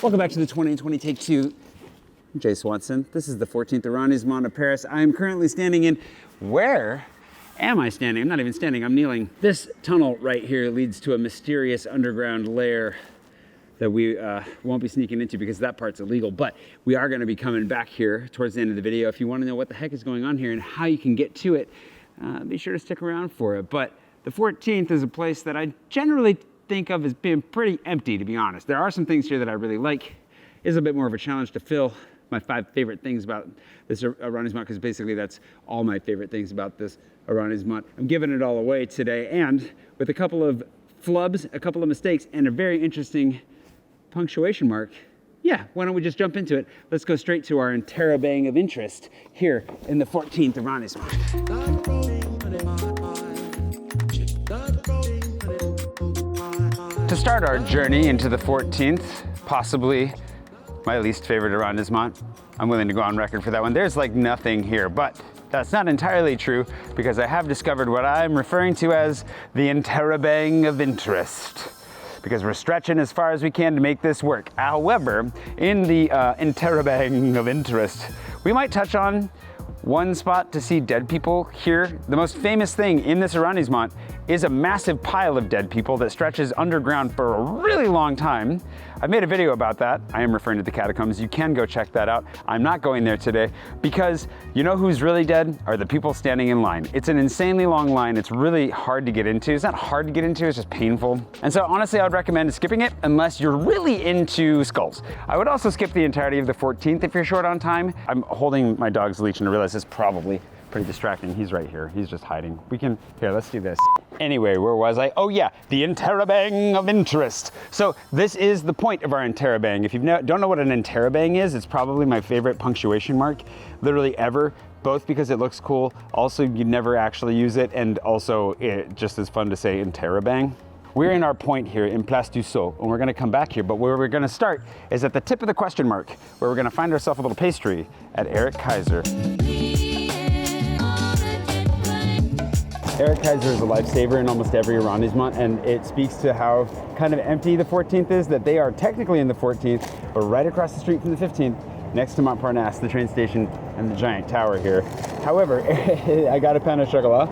Welcome back to the 2020 Take Two. I'm Jay Swanson. This is the 14th arrondissement of Paris. I am currently standing in, where am I standing? I'm not even standing, I'm kneeling. This tunnel right here leads to a mysterious underground lair that we won't be sneaking into because that part's illegal, but we are gonna be coming back here towards the end of the video. If you wanna know what the heck is going on here and how you can get to it, be sure to stick around for it. But the 14th is a place that I generally think of as being pretty empty, to be honest. There are some things here that I really like. It is a bit more of a challenge to fill my 5 favorite things about this arrondissement, because basically that's all my favorite things about this arrondissement. I'm giving it all away today, and with a couple of flubs, a couple of mistakes, and a very interesting punctuation mark, yeah, why don't we just jump into it? Let's go straight to our interrobang of interest here in the 14th arrondissement. To start our journey into the 14th, possibly my least favorite arrondissement, I'm willing to go on record for that one. There's like nothing here, but that's not entirely true because I have discovered what I'm referring to as the interrobang of interest, because we're stretching as far as we can to make this work. However, in the interrobang of interest, we might touch on one spot to see dead people here. The most famous thing in this arrondissement is a massive pile of dead people that stretches underground for a really long time. I've made a video about that. I am referring to the catacombs. You can go check that out. I'm not going there today because you know who's really dead? Are the people standing in line. It's an insanely long line. It's really hard to get into. It's not hard to get into, it's just painful. And so honestly, I would recommend skipping it unless you're really into skulls. I would also skip the entirety of the 14th if you're short on time. I'm holding my dog's leash and I realize it's probably pretty distracting. He's right here. He's just hiding. Here, let's do this. Anyway, where was I? Oh yeah, the interrobang of interest. So this is the point of our interrobang. If you don't know what an interrobang is, it's probably my favorite punctuation mark, literally ever, both because it looks cool, also you never actually use it, and also it just is fun to say interrobang. We're in our point here in Place du Sceau, and we're gonna come back here, but where we're gonna start is at the tip of the question mark, where we're gonna find ourselves a little pastry at Eric Kaiser. Eric Kaiser is a lifesaver in almost every arrondissement, and it speaks to how kind of empty the 14th is, that they are technically in the 14th, but right across the street from the 15th, next to Montparnasse, the train station, and the giant tower here. However, I got a pain au chocolat.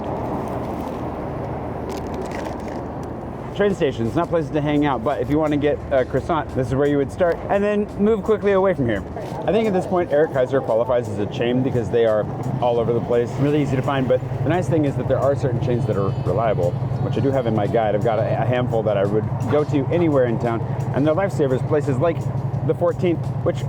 Train stations, not places to hang out, but if you want to get a croissant, this is where you would start, and then move quickly away from here. I think at this point, Eric Kaiser qualifies as a chain because they are all over the place, really easy to find, but the nice thing is that there are certain chains that are reliable, which I do have in my guide. I've got a handful that I would go to anywhere in town, and they're lifesavers, places like the 14th, which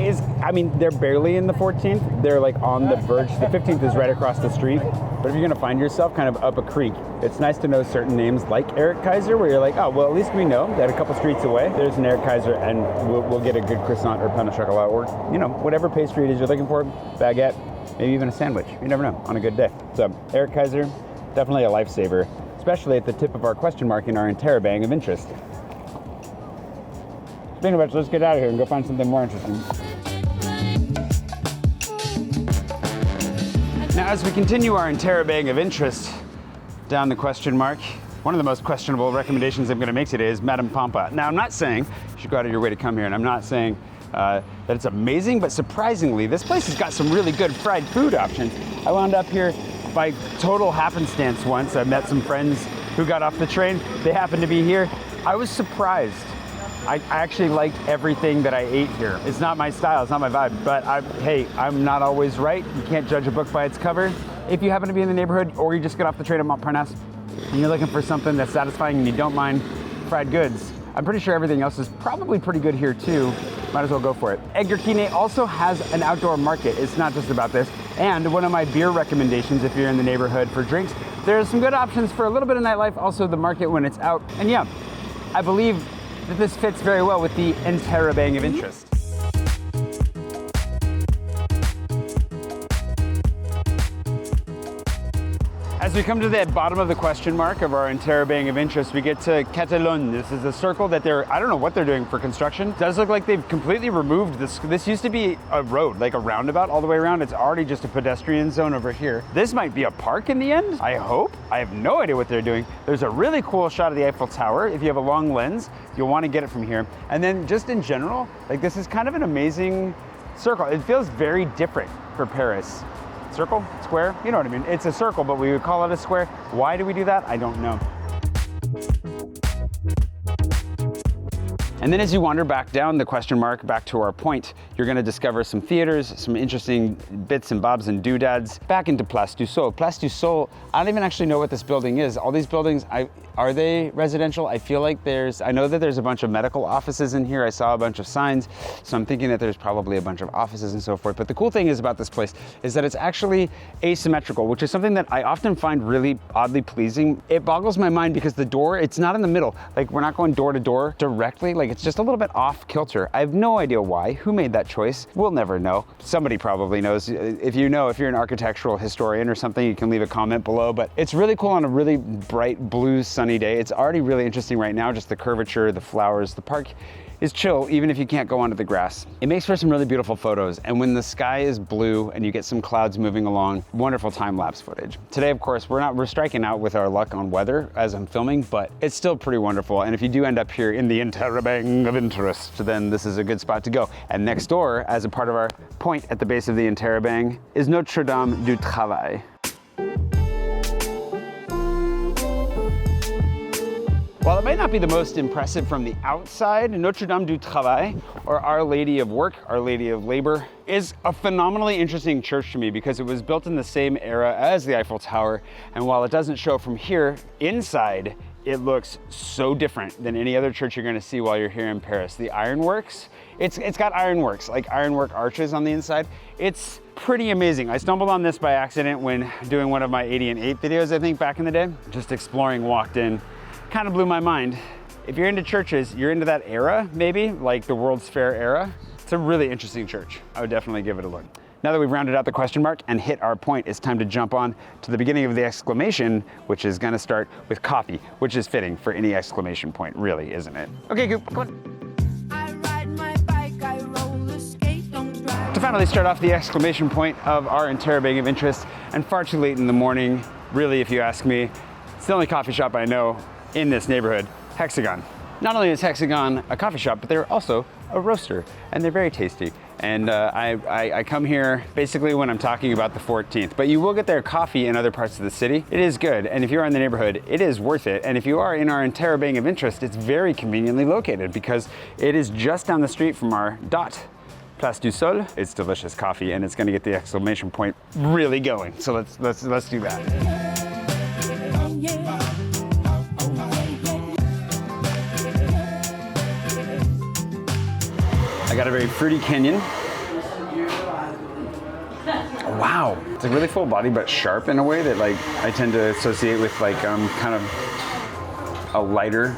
is, I mean, they're barely in the 14th, they're like on the verge. The 15th is right across the street, but if you're gonna find yourself kind of up a creek, it's nice to know certain names like Eric Kaiser, where you're like, oh, well, at least we know that a couple streets away, there's an Eric Kaiser, and we'll get a good croissant or pain au chocolat, or, you know, whatever pastry it is you're looking for, baguette, maybe even a sandwich. You never know, on a good day. So, Eric Kaiser, definitely a lifesaver, especially at the tip of our question mark in our interrobang of interest. Speaking of which, let's get out of here and go find something more interesting. Now, as we continue our interrobang of interest down the question mark, one of the most questionable recommendations I'm going to make today is Madame Pompa. Now, I'm not saying you should go out of your way to come here, and I'm not saying that it's amazing, but surprisingly, this place has got some really good fried food options. I wound up here by total happenstance once. I met some friends who got off the train. They happened to be here. I was surprised. I actually liked everything that I ate here. It's not my style, it's not my vibe, but hey, I'm not always right. You can't judge a book by its cover. If you happen to be in the neighborhood or you just get off the train at Montparnasse and you're looking for something that's satisfying and you don't mind fried goods, I'm pretty sure everything else is probably pretty good here too. Might as well go for it. Edgar Quinet also has an outdoor market. It's not just about this. And one of my beer recommendations if you're in the neighborhood for drinks, there's some good options for a little bit of nightlife, also the market when it's out. And yeah, I believe that this fits very well with the interrobang of interest. we come to the bottom of the question mark of our interrobang of interest, we get to Catalogne. This is a circle that I don't know what they're doing for construction. It does look like they've completely removed this. This used to be a road, like a roundabout all the way around. It's already just a pedestrian zone over here. This might be a park in the end, I hope. I have no idea what they're doing. There's a really cool shot of the Eiffel Tower. If you have a long lens, you'll want to get it from here. And then just in general, like this is kind of an amazing circle. It feels very different for Paris. Circle, square, you know what I mean. It's a circle, but we would call it a square. Why do we do that? I don't know. And then as you wander back down the question mark, back to our point, you're gonna discover some theaters, some interesting bits and bobs and doodads. Back into Place du Sol. Place du Sol, I don't even actually know what this building is. All these buildings, are they residential? I feel like I know that there's a bunch of medical offices in here. I saw a bunch of signs, so I'm thinking that there's probably a bunch of offices and so forth. But the cool thing is about this place is that it's actually asymmetrical, which is something that I often find really oddly pleasing. It boggles my mind because the door, it's not in the middle. Like we're not going door to door directly. Like it's just a little bit off kilter. I have no idea why. Who made that choice? We'll never know. Somebody probably knows. If you know, if you're an architectural historian or something, you can leave a comment below. But it's really cool on a really bright blue sunny day. It's already really interesting right now, just the curvature, the flowers, the park is chill, even if you can't go onto the grass. It makes for some really beautiful photos. And when the sky is blue and you get some clouds moving along, wonderful time-lapse footage. Today, of course, we're striking out with our luck on weather as I'm filming, but it's still pretty wonderful. And if you do end up here in the interrobang of interest, then this is a good spot to go. And next door, as a part of our point at the base of the interrobang, is Notre Dame du Travail. While it might not be the most impressive from the outside, Notre Dame du Travail, or Our Lady of Work, Our Lady of Labor, is a phenomenally interesting church to me because it was built in the same era as the Eiffel Tower. And while it doesn't show from here, inside, it looks so different than any other church you're gonna see while you're here in Paris. The ironworks, it's got ironworks, like ironwork arches on the inside. It's pretty amazing. I stumbled on this by accident when doing one of my 80 and 8 videos, I think, back in the day. Just exploring, walked in. Kind of blew my mind. If you're into churches, you're into that era, maybe, like the World's Fair era. It's a really interesting church. I would definitely give it a look. Now that we've rounded out the question mark and hit our point, it's time to jump on to the beginning of the exclamation, which is gonna start with coffee, which is fitting for any exclamation point, really, isn't it? Okay, Goop, come on. I ride my bike, I roller skate, don't drive. To finally start off the exclamation point of our interrobang of interest, and far too late in the morning, really, if you ask me, it's the only coffee shop I know in this neighborhood, Hexagon. Not only is Hexagon a coffee shop, but they're also a roaster, and they're very tasty. And I come here basically when I'm talking about the 14th, but you will get their coffee in other parts of the city. It is good, and if you're in the neighborhood, it is worth it. And if you are in our interrobang of interest, it's very conveniently located because it is just down the street from our dot. Place du Sol. It's delicious coffee, and it's gonna get the exclamation point really going. So let's do that. I got a very fruity Kenyan. Wow, it's a really full body, but sharp in a way that like I tend to associate with like kind of a lighter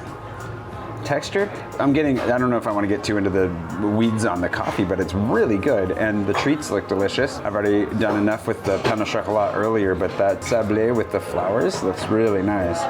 texture. I don't know if I want to get too into the weeds on the coffee, but it's really good, and the treats look delicious. I've already done enough with the pain au chocolat earlier, but that sablé with the flowers looks really nice.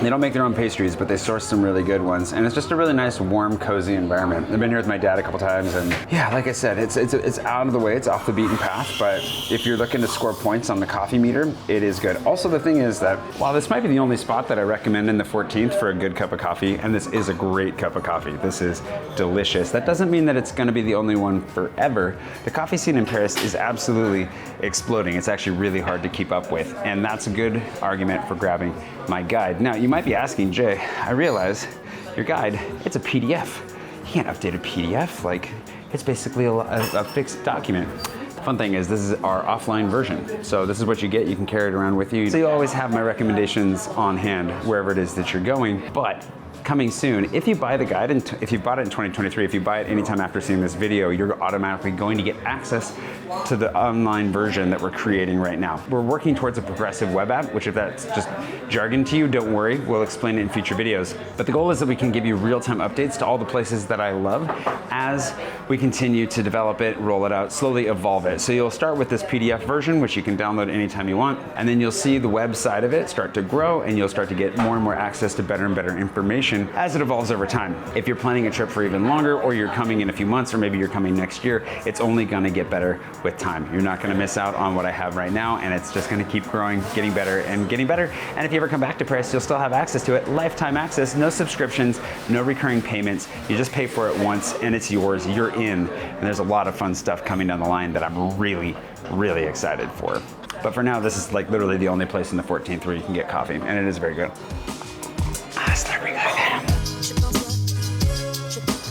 They don't make their own pastries, but they source some really good ones. And it's just a really nice, warm, cozy environment. I've been here with my dad a couple times, and yeah, like I said, it's out of the way, it's off the beaten path, but if you're looking to score points on the coffee meter, it is good. Also, the thing is that while this might be the only spot that I recommend in the 14th for a good cup of coffee, and this is a great cup of coffee, this is delicious, that doesn't mean that it's gonna be the only one forever. The coffee scene in Paris is absolutely exploding. It's actually really hard to keep up with, and that's a good argument for grabbing my guide. Now, you might be asking, Jay, I realize your guide, it's a PDF. You can't update a PDF. Like, it's basically a fixed document. The fun thing is this is our offline version. So this is what you get. You can carry it around with you. So you always have my recommendations on hand wherever it is that you're going. But coming soon. If you buy the guide, and if you bought it in 2023, if you buy it anytime after seeing this video, you're automatically going to get access to the online version that we're creating right now. We're working towards a progressive web app, which if that's just jargon to you, don't worry, we'll explain it in future videos. But the goal is that we can give you real-time updates to all the places that I love as we continue to develop it, roll it out, slowly evolve it. So you'll start with this PDF version, which you can download anytime you want, and then you'll see the website of it start to grow, and you'll start to get more and more access to better and better information as it evolves over time. If you're planning a trip for even longer, or you're coming in a few months, or maybe you're coming next year, it's only gonna get better with time. You're not gonna miss out on what I have right now, and it's just gonna keep growing, getting better and getting better. And if you ever come back to Paris, you'll still have access to it, lifetime access, no subscriptions, no recurring payments. You just pay for it once and it's yours, you're in. And there's a lot of fun stuff coming down the line that I'm really, really excited for. But for now, this is like literally the only place in the 14th where you can get coffee, and it is very good.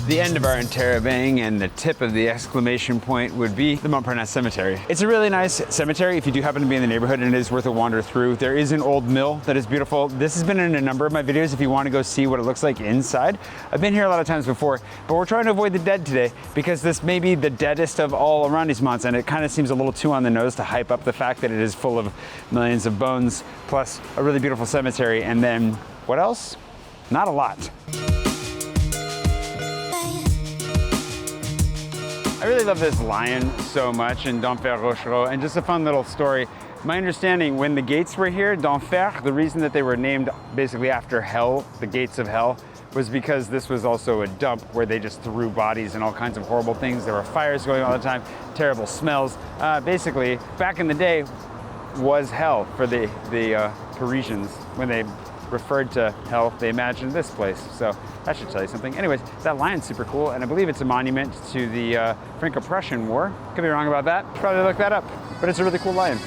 The end of our interrobang and the tip of the exclamation point would be the Montparnasse Cemetery. It's a really nice cemetery if you do happen to be in the neighborhood, and it is worth a wander through. There is an old mill that is beautiful. This has been in a number of my videos if you want to go see what it looks like inside. I've been here a lot of times before, but we're trying to avoid the dead today because this may be the deadest of all arrondissements, and it kind of seems a little too on the nose to hype up the fact that it is full of millions of bones, plus a really beautiful cemetery, and then what else? Not a lot. I really love this lion so much in d'Enfer Rochereau, and just a fun little story. My understanding, when the gates were here, d'Enfer, the reason that they were named basically after hell, the gates of hell, was because this was also a dump where they just threw bodies and all kinds of horrible things. There were fires going all the time, terrible smells. Basically, back in the day, was hell for the Parisians. When they referred to hell, they imagined this place. So that should tell you something. Anyways, that lion's super cool, and I believe it's a monument to the Franco-Prussian War. Could be wrong about that. Probably look that up, but it's a really cool lion.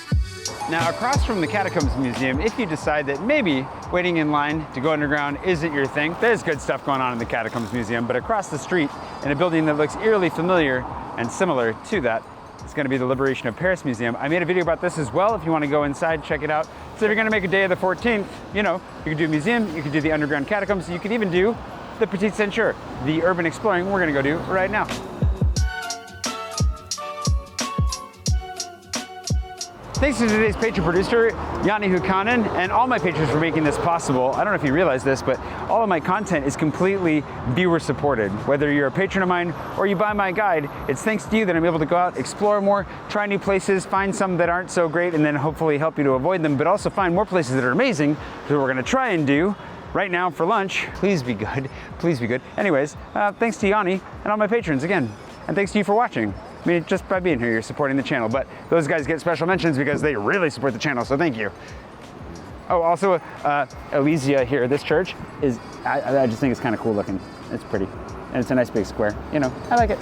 Now, across from the Catacombs Museum, if you decide that maybe waiting in line to go underground isn't your thing, there's good stuff going on in the Catacombs Museum, but across the street, in a building that looks eerily familiar and similar to that, it's going to be the Liberation of Paris Museum. I made a video about this as well. If you want to go inside, check it out. So if you're going to make a day of the 14th, you know, you could do a museum, you could do the underground catacombs, you could even do the Petite Ceinture, the urban exploring we're going to go do right now. Thanks to today's patron producer, Yanni Hukanen, and all my patrons for making this possible. I don't know if you realize this, but all of my content is completely viewer supported. Whether you're a patron of mine or you buy my guide, it's thanks to you that I'm able to go out, explore more, try new places, find some that aren't so great, and then hopefully help you to avoid them, but also find more places that are amazing that we're gonna try and do right now for lunch. Please be good, please be good. Anyways, thanks to Yanni and all my patrons again, and thanks to you for watching. I mean, just by being here, you're supporting the channel, but those guys get special mentions because they really support the channel, so thank you. Oh, also, Elysia here, this church is, I just think it's kind of cool looking. It's pretty, and it's a nice big square. You know, I like it.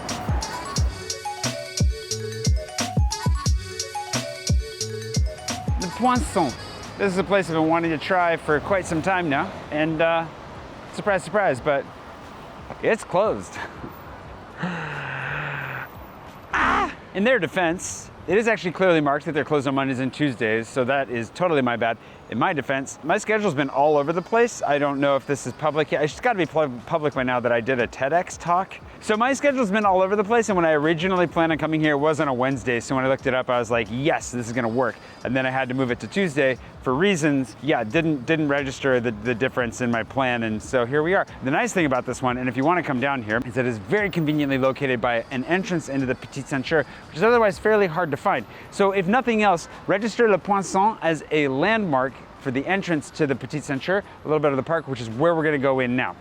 The Poinçon. This is a place I've been wanting to try for quite some time now, and surprise, surprise, but it's closed. In their defense, it is actually clearly marked that they're closed on Mondays and Tuesdays, so that is totally my bad. In my defense, my schedule's been all over the place. I don't know if this is public yet. It's gotta be public by now that I did a TEDx talk. So my schedule's been all over the place, and when I originally planned on coming here, it was on a Wednesday, so when I looked it up, I was like, yes, this is gonna work. And then I had to move it to Tuesday for reasons, didn't register the difference in my plan, and so here we are. The nice thing about this one, and if you wanna come down here, is that it's very conveniently located by an entrance into the Petite Ceinture, which is otherwise fairly hard to find. So if nothing else, register Le Poinçon as a landmark for the entrance to the Petite Ceinture, a little bit of the park, which is where we're gonna go in now.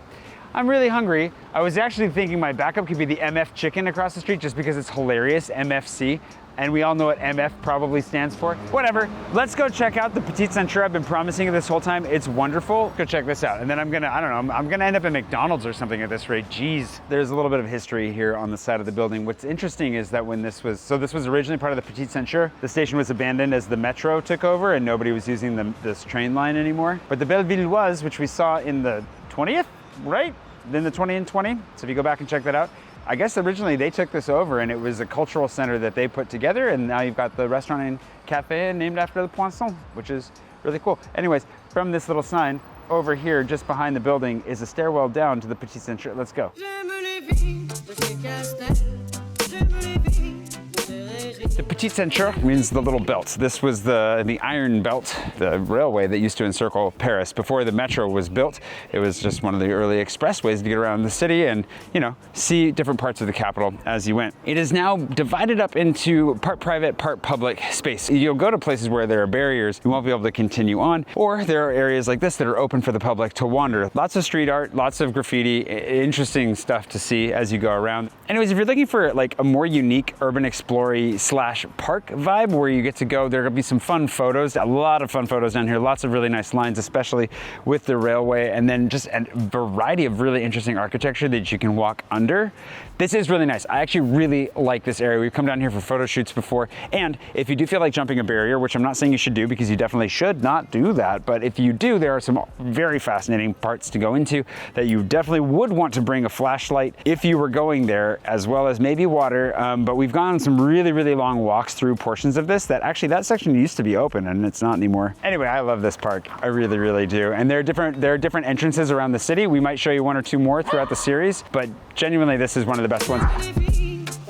I'm really hungry. I was actually thinking my backup could be the MF Chicken across the street just because it's hilarious, MFC, and we all know what MF probably stands for. Whatever, let's go check out the Petite Ceinture. I've been promising it this whole time. It's wonderful. Go check this out. And then I'm gonna end up at McDonald's or something at this rate. Jeez. There's a little bit of history here on the side of the building. What's interesting is that when this was originally part of the Petite Ceinture. The station was abandoned as the metro took over and nobody was using this train line anymore. But the Bellevilloise, which we saw in the 20th, right? Then the 20 and 20. So if you go back and check that out, I guess originally they took this over and it was a cultural center that they put together, and now you've got the restaurant and cafe named after the Poinçon, which is really cool. Anyways, from this little sign, over here, just behind the building, is a stairwell down to the Petit Centre. Let's go. The Petit Centre means the little belt. This was the iron belt, the railway that used to encircle Paris. Before the metro was built, it was just one of the early expressways to get around the city and, you know, see different parts of the capital as you went. It is now divided up into part private, part public space. You'll go to places where there are barriers, you won't be able to continue on, or there are areas like this that are open for the public to wander. Lots of street art, lots of graffiti, interesting stuff to see as you go around. Anyways, if you're looking for like a more unique urban explorer slash park vibe where you get to go, there'll be some fun photos, a lot of fun photos down here, lots of really nice lines, especially with the railway, and then just a variety of really interesting architecture that you can walk under. This is really nice. I actually really like this area. We've come down here for photo shoots before, and if you do feel like jumping a barrier, which I'm not saying you should do because you definitely should not do that, but if you do, there are some very fascinating parts to go into that you definitely would want to bring a flashlight if you were going there, as well as maybe water, but we've gone on some really, really long walks through portions of this that actually that section used to be open and it's not anymore. Anyway, I love this park. I really, really do. And there are different entrances around the city. We might show you one or two more throughout the series, but genuinely this is one of the best ones.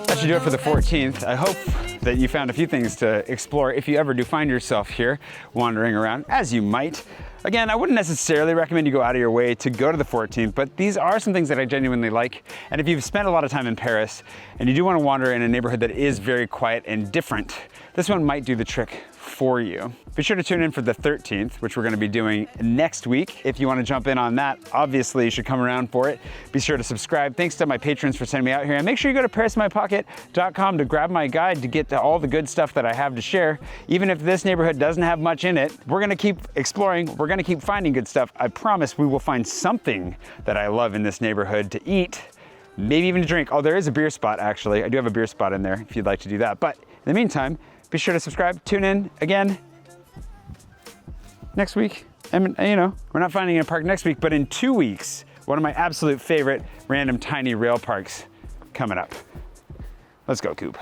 That should do it for the 14th. I hope that you found a few things to explore if you ever do find yourself here wandering around, as you might. Again, I wouldn't necessarily recommend you go out of your way to go to the 14th, but these are some things that I genuinely like. And if you've spent a lot of time in Paris and you do want to wander in a neighborhood that is very quiet and different, this one might do the trick for you. Be sure to tune in for the 13th, which we're going to be doing next week. If you want to jump in on that, obviously you should come around for it. Be sure to subscribe. Thanks to my patrons for sending me out here. And make sure you go to ParisInMyPocket.com to grab my guide to get to all the good stuff that I have to share. Even if this neighborhood doesn't have much in it, we're going to keep exploring. We're going to keep finding good stuff. I promise we will find something that I love in this neighborhood to eat, maybe even to drink. Oh, there is a beer spot, actually. I do have a beer spot in there if you'd like to do that. But in the meantime, be sure to subscribe, tune in again next week. And you know, we're not finding a park next week, but in 2 weeks, one of my absolute favorite random tiny rail parks coming up. Let's go, Coop.